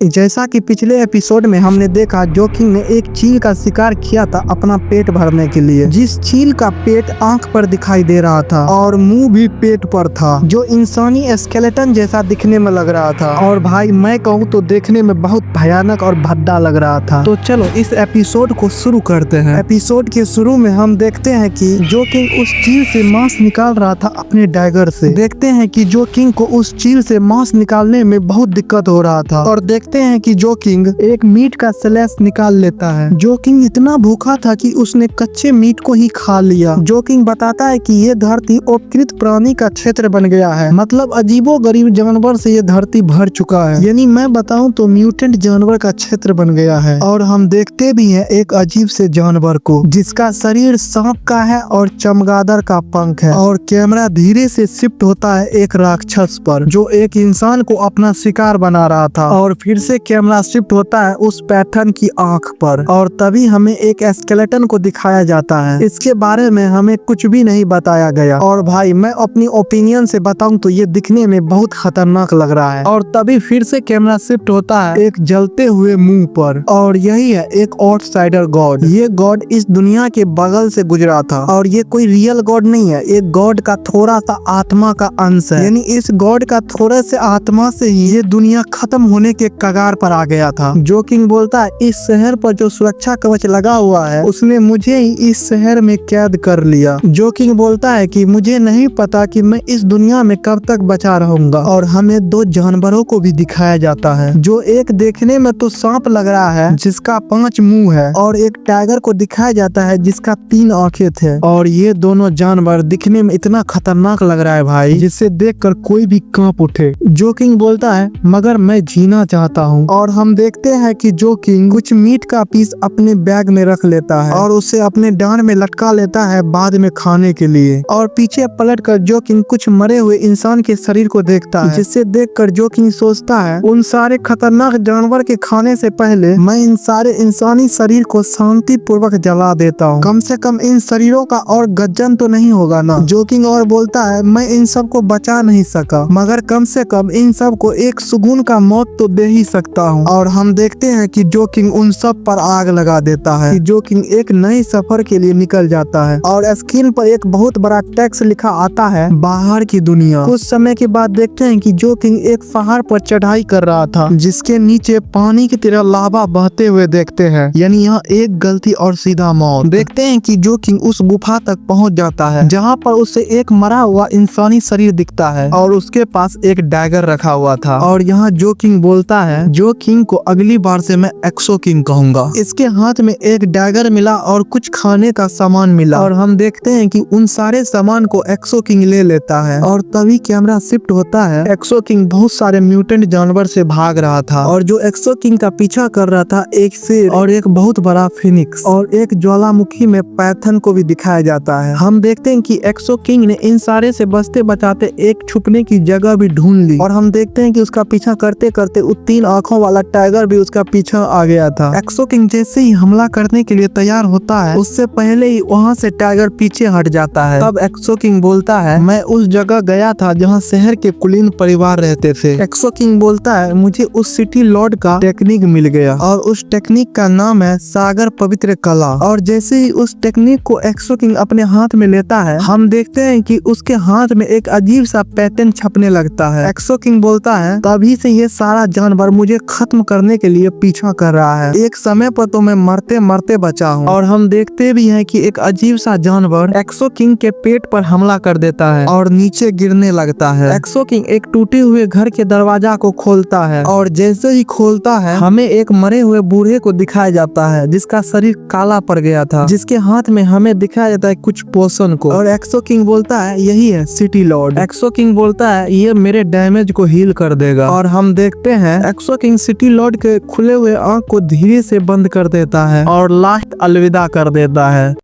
जैसा कि पिछले एपिसोड में हमने देखा जोकिंग ने एक चील का शिकार किया था अपना पेट भरने के लिए, जिस चील का पेट आंख पर दिखाई दे रहा था और मुंह भी पेट पर था, जो इंसानी स्केलेटन जैसा दिखने में लग रहा था। और भाई मैं कहूँ तो देखने में बहुत भयानक और भद्दा लग रहा था। तो चलो इस एपिसोड को शुरू करते हैं। एपिसोड के शुरू में हम देखते हैं कि जोकिंग उस चील से मांस निकाल रहा था अपने डैगर से। देखते हैं कि जोकिंग को उस चील से मांस निकालने में बहुत दिक्कत हो रहा था और देखते हैं कि जोकिंग एक मीट का स्लैश निकाल लेता है। जोकिंग इतना भूखा था कि उसने कच्चे मीट को ही खा लिया। जोकिंग बताता है कि ये धरती उपकृत प्राणी का क्षेत्र बन गया है, मतलब अजीबो गरीब जानवर से ये धरती भर चुका है, यानी मैं बताऊं तो म्यूटेंट जानवर का क्षेत्र बन गया है। और हम देखते भी हैं एक अजीब से जानवर को जिसका शरीर सांप का है और चमगादड़ का पंख है। और कैमरा धीरे से शिफ्ट होता है एक राक्षस पर जो एक इंसान को अपना शिकार बना रहा था, और फिर से कैमरा शिफ्ट होता है उस पैथर्न की आंख पर, और तभी हमें एक स्केलेटन को दिखाया जाता है। इसके बारे में हमें कुछ भी नहीं बताया गया। और भाई मैं अपनी ओपिनियन से बताऊं तो ये दिखने में बहुत खतरनाक लग रहा है। और तभी फिर से कैमरा शिफ्ट होता है एक जलते हुए मुंह पर, और यही है एक आउटसाइडर गॉड। ये गॉड इस दुनिया के बगल से गुजरा था, और ये कोई रियल गॉड नहीं है, एक गॉड का थोड़ा सा आत्मा का अंश है, यानी इस गॉड का थोड़े से आत्मा से ही ये दुनिया खत्म होने के कगार पर आ गया था। जोकिंग बोलता है इस शहर पर जो सुरक्षा कवच लगा हुआ है उसने मुझे ही इस शहर में कैद कर लिया। जोकिंग बोलता है कि मुझे नहीं पता कि मैं इस दुनिया में कब तक बचा रहूंगा। और हमें दो जानवरों को भी दिखाया जाता है, जो एक देखने में तो सांप लग रहा है जिसका 5 मुंह है, और एक टाइगर को दिखाया जाता है जिसका 3 आंखें थे। और ये दोनों जानवर दिखने में इतना खतरनाक लग रहा है भाई, जिसे देखकर कोई भी कांप उठे। जोकिंग बोलता है मगर मैं जीना चाहता हूँ। और हम देखते हैं कि जोकिंग कुछ मीट का पीस अपने बैग में रख लेता है और उसे अपने डांड में लटका लेता है बाद में खाने के लिए। और पीछे पलटकर जोकिंग कुछ मरे हुए इंसान के शरीर को देखता है, जिसे देखकर जोकिंग सोचता है उन सारे खतरनाक जानवर के खाने से पहले मैं इन सारे इंसानी शरीर को शांति पूर्वक जला देता हूँ, कम से कम इन शरीरों का और गज्जन तो नहीं होगा ना। जोकिंग और बोलता है मैं इन सब को बचा नहीं सका, मगर कम से कम इन सब को एक सुकून का मौत तो दे ही सकता हूँ। और हम देखते हैं कि जोकिंग उन सब पर आग लगा देता है। कि जोकिंग एक नए सफर के लिए निकल जाता है, और स्क्रीन पर एक बहुत बड़ा टेक्स्ट लिखा आता है बाहर की दुनिया। कुछ समय के बाद देखते हैं कि जोकिंग एक पहाड़ पर चढ़ाई कर रहा था जिसके नीचे पानी की तरह लावा बहते हुए देखते हैं, यानी यहाँ एक गलती और सीधा मौत। देखते हैं कि जोकिंग उस गुफा तक पहुँच जाता है जहाँ पर उसे एक मरा हुआ इंसानी शरीर दिखता है और उसके पास एक डैगर रखा हुआ था। और यहाँ जोकिंग बोलता है जोकिंग को अगली बार से मैं एक्सो किंग कहूंगा। इसके हाथ में एक डैगर मिला और कुछ खाने का सामान मिला, और हम देखते हैं कि उन सारे सामान को एक्सो किंग ले लेता है। और तभी कैमरा शिफ्ट होता है एक्सो किंग बहुत सारे म्यूटेंट जानवर से भाग रहा था, और जो एक्सो किंग का पीछा कर रहा था एक शेर और एक बहुत बड़ा फिनिक्स और एक ज्वालामुखी में पैथन को भी दिखाया जाता है। हम देखते हैं कि एक्सो किंग ने इन सारे से बचते बचाते एक छुपने की जगह भी ढूंढ ली, और हम देखते हैं कि उसका पीछा करते करते 3 आंखों वाला टाइगर भी उसका पीछा आ गया था। एक्सो किंग जैसे ही हमला करने के लिए तैयार होता है उससे पहले ही वहाँ से टाइगर पीछे हट जाता है। तब एक्सो किंग बोलता है मैं उस जगह गया था जहाँ शहर के कुलीन परिवार रहते थे। एक्सो किंग बोलता है मुझे उस सिटी लॉर्ड का टेक्निक मिल गया, और उस टेक्निक का नाम है सागर पवित्र कला। और जैसे ही उस टेक्निक को एक्सो किंग अपने हाथ में लेता है हम देखते हैं कि उसके हाथ में एक अजीब सा पैटर्न छपने लगता है। एक्सो किंग बोलता है तभी से ये सारा जानवर मुझे खत्म करने के लिए पीछा कर रहा है, एक समय पर तो मैं मरते मरते बचा हूँ। और हम देखते भी हैं कि एक अजीब सा जानवर एक्सो किंग के पेट पर हमला कर देता है और नीचे गिरने लगता है। एक्सो किंग एक टूटे हुए घर के दरवाजा को खोलता है, और जैसे ही खोलता है हमें एक मरे हुए बूढ़े को दिखाया जाता है जिसका शरीर काला पड़ गया था, जिसके हाथ में हमें दिखाया जाता है कुछ पोषण को। और एक्सो किंग बोलता है यही है सिटी लॉर्ड। एक्सो किंग बोलता है ये मेरे डैमेज को हील कर देगा। और हम देखते हैं एक्सो किंग सिटी लॉर्ड के खुले हुए आंख को धीरे से बंद कर देता है और लास्ट अलविदा कर देता है।